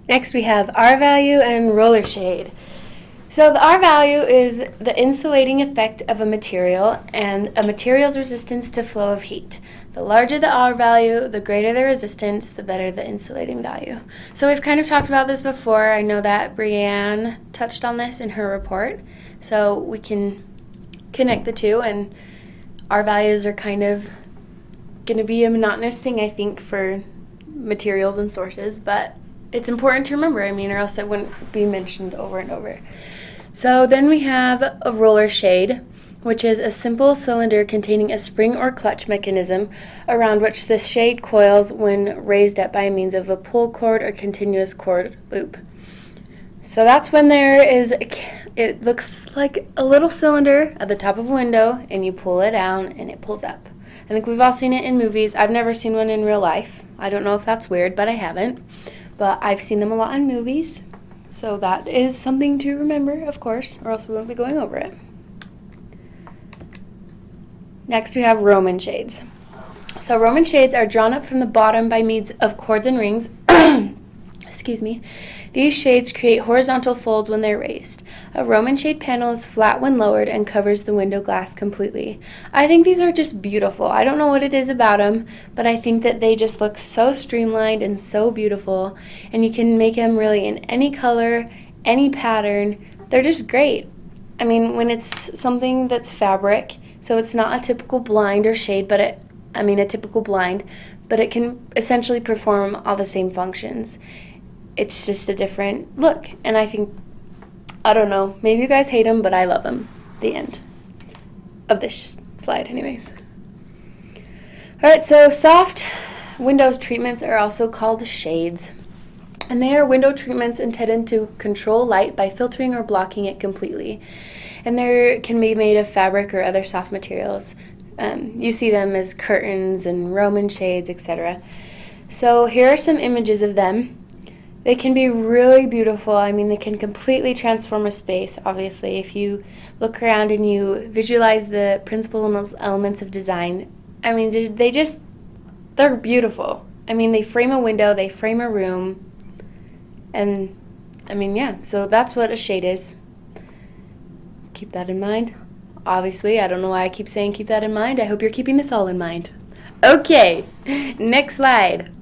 Next we have R value and roller shade. So the R value is the insulating effect of a material and a material's resistance to flow of heat. The larger the R value, the greater the resistance, the better the insulating value. So we've kind of talked about this before. I know that Brianne touched on this in her report. So we can connect the two, and R values are kind of going to be a monotonous thing, I think, for materials and sources, but it's important to remember, or else it wouldn't be mentioned over and over. So then we have a roller shade, which is a simple cylinder containing a spring or clutch mechanism around which the shade coils when raised up by means of a pull cord or continuous cord loop. So that's when it looks like a little cylinder at the top of a window, and you pull it down and it pulls up. I think we've all seen it in movies. I've never seen one in real life. I don't know if that's weird, but I haven't. But I've seen them a lot in movies. So that is something to remember, of course, or else we won't be going over it. Next we have Roman shades. So Roman shades are drawn up from the bottom by means of cords and rings. Excuse me. These shades create horizontal folds when they're raised. A Roman shade panel is flat when lowered and covers the window glass completely. I think these are just beautiful. I don't know what it is about them, but I think that they just look so streamlined and so beautiful, and you can make them really in any color, any pattern. They're just great. When it's something that's fabric, so it's not a typical blind or shade, but a typical blind, but it can essentially perform all the same functions. It's just a different look, and I think, I don't know, maybe you guys hate them, but I love them. The end of this slide anyways. Alright, so soft window treatments are also called shades, and they are window treatments intended to control light by filtering or blocking it completely, and they can be made of fabric or other soft materials. You see them as curtains and Roman shades, etc. So here are some images of them. They can be really beautiful. They can completely transform a space, obviously. If you look around and you visualize the principles and elements of design, they're beautiful. They frame a window, they frame a room, and, yeah, so that's what a shade is. Keep that in mind. Obviously, I don't know why I keep saying keep that in mind. I hope you're keeping this all in mind. Okay, next slide.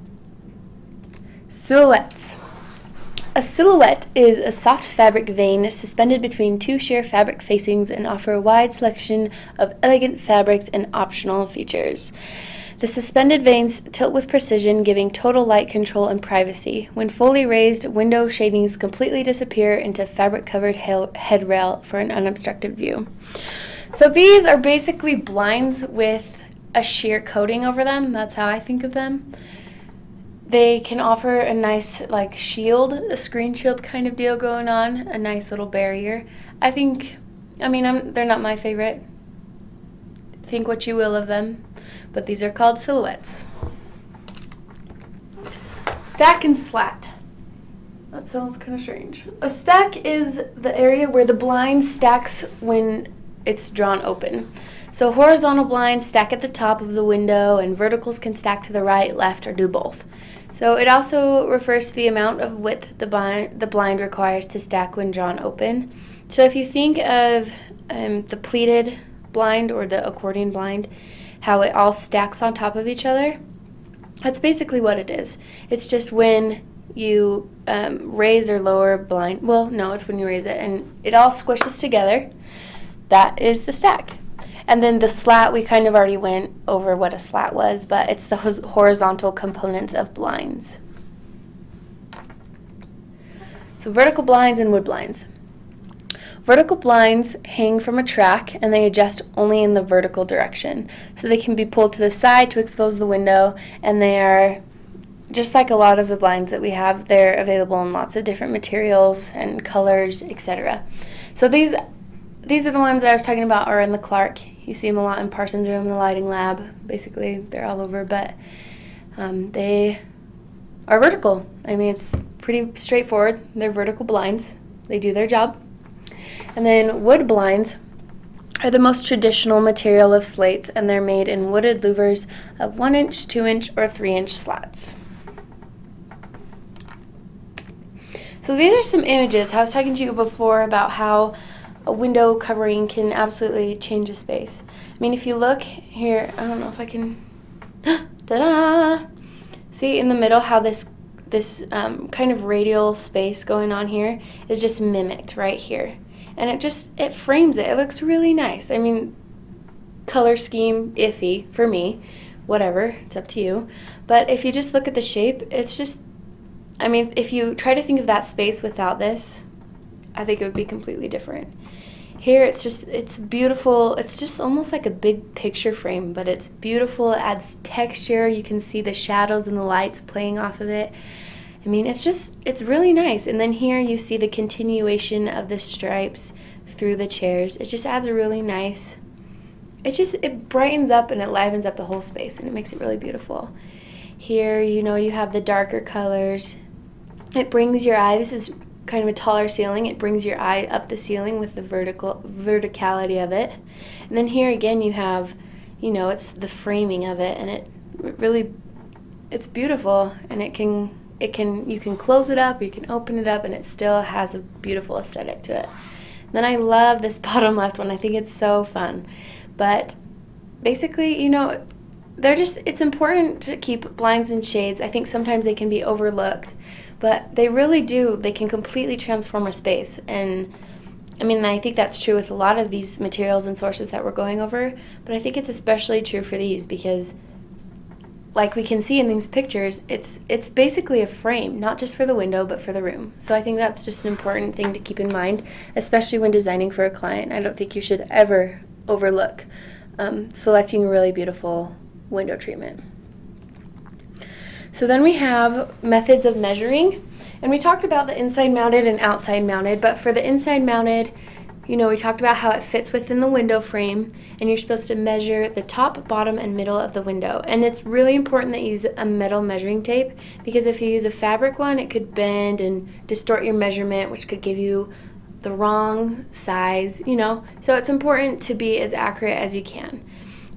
Silhouettes. A silhouette is a soft fabric vane suspended between two sheer fabric facings and offer a wide selection of elegant fabrics and optional features. The suspended vanes tilt with precision, giving total light control and privacy. When fully raised, window shadings completely disappear into fabric-covered headrail for an unobstructed view. So these are basically blinds with a sheer coating over them. That's how I think of them. They can offer a nice shield, a screen shield kind of deal going on, a nice little barrier. They're not my favorite. Think what you will of them, but these are called silhouettes. Stack and slat. That sounds kind of strange. A stack is the area where the blind stacks when it's drawn open. So horizontal blinds stack at the top of the window, and verticals can stack to the right, left, or do both. So it also refers to the amount of width the blind requires to stack when drawn open. So if you think of the pleated blind or the accordion blind, how it all stacks on top of each other, that's basically what it is. It's just when you raise or lower a blind, well, no, it's when you raise it, and it all squishes together. That is the stack. And then the slat, we kind of already went over what a slat was, but it's the horizontal components of blinds. So vertical blinds and wood blinds. Vertical blinds hang from a track, and they adjust only in the vertical direction. So they can be pulled to the side to expose the window, and they are, just like a lot of the blinds that we have, they're available in lots of different materials and colors, etc. So these are the ones that I was talking about are in the Clark. You see them a lot in Parsons' room, the lighting lab. Basically, they're all over, but they are vertical. It's pretty straightforward. They're vertical blinds. They do their job. And then wood blinds are the most traditional material of slates, and they're made in wooded louvers of 1-inch, 2-inch, or 3-inch slats. So these are some images. I was talking to you before about how a window covering can absolutely change a space. I mean, if you look here, I don't know if I can, ta-da! See in the middle how this kind of radial space going on here is just mimicked right here. And it frames it. It looks really nice. I mean, color scheme, iffy for me. Whatever, it's up to you. But if you just look at the shape, it's just, I mean, if you try to think of that space without this, I think it would be completely different. Here, it's beautiful. It's just almost like a big picture frame, but it's beautiful. It adds texture. You can see the shadows and the lights playing off of it. I mean, it's really nice. And then here you see the continuation of the stripes through the chairs. It just adds a really nice, it brightens up and it livens up the whole space, and it makes it really beautiful. Here, you know, you have the darker colors. It brings your eye, this is kind of a taller ceiling, it brings your eye up the ceiling with the verticality of it. And then here again you have, you know, it's the framing of it, and it really, it's beautiful, and you can close it up, you can open it up, and it still has a beautiful aesthetic to it. And then I love this bottom left one. I think it's so fun. But basically, you know, it's important to keep blinds and shades. I think sometimes they can be overlooked, but they really do. They can completely transform a space. And I mean, I think that's true with a lot of these materials and sources that we're going over, but I think it's especially true for these because, like we can see in these pictures, it's basically a frame, not just for the window, but for the room. So I think that's just an important thing to keep in mind, especially when designing for a client. I don't think you should ever overlook selecting a really beautiful window treatment. So then we have methods of measuring, and we talked about the inside mounted and outside mounted, but for the inside mounted, you know, we talked about how it fits within the window frame, and you're supposed to measure the top, bottom, and middle of the window. And it's really important that you use a metal measuring tape, because if you use a fabric one, it could bend and distort your measurement, which could give you the wrong size, you know. So it's important to be as accurate as you can.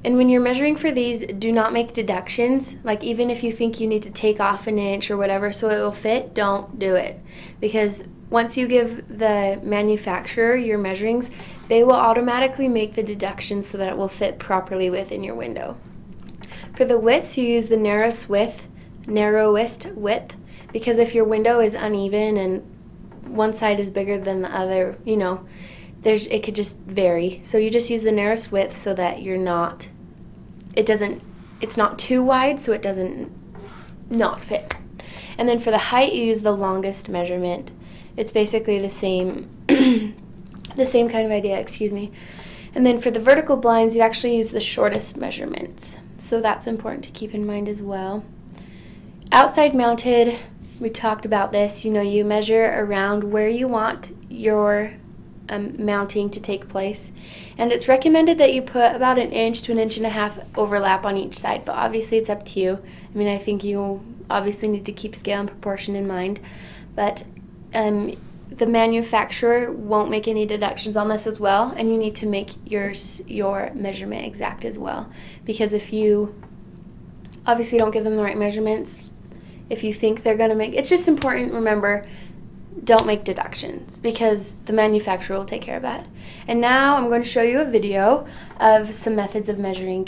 And when you're measuring for these, do not make deductions. Like, even if you think you need to take off an inch or whatever so it will fit, don't do it. Because once you give the manufacturer your measurings, they will automatically make the deductions so that it will fit properly within your window. For the widths, you use the narrowest width, because if your window is uneven and one side is bigger than the other, you know, it could just vary. So you just use the narrowest width so that it's not too wide, so it doesn't not fit. And then for the height, you use the longest measurement. It's basically the same the same kind of idea, excuse me. And then for the vertical blinds, you actually use the shortest measurements. So that's important to keep in mind as well. Outside mounted, we talked about this. You know, you measure around where you want your mounting to take place, and it's recommended that you put about 1 inch to 1.5 inches overlap on each side, but obviously it's up to you. I mean, I think you obviously need to keep scale and proportion in mind, but the manufacturer won't make any deductions on this as well, and you need to make your measurement exact as well, because if you obviously don't give them the right measurements, if you think they're going to make, it's just important, remember, don't make deductions, because the manufacturer will take care of that. And now I'm going to show you a video of some methods of measuring.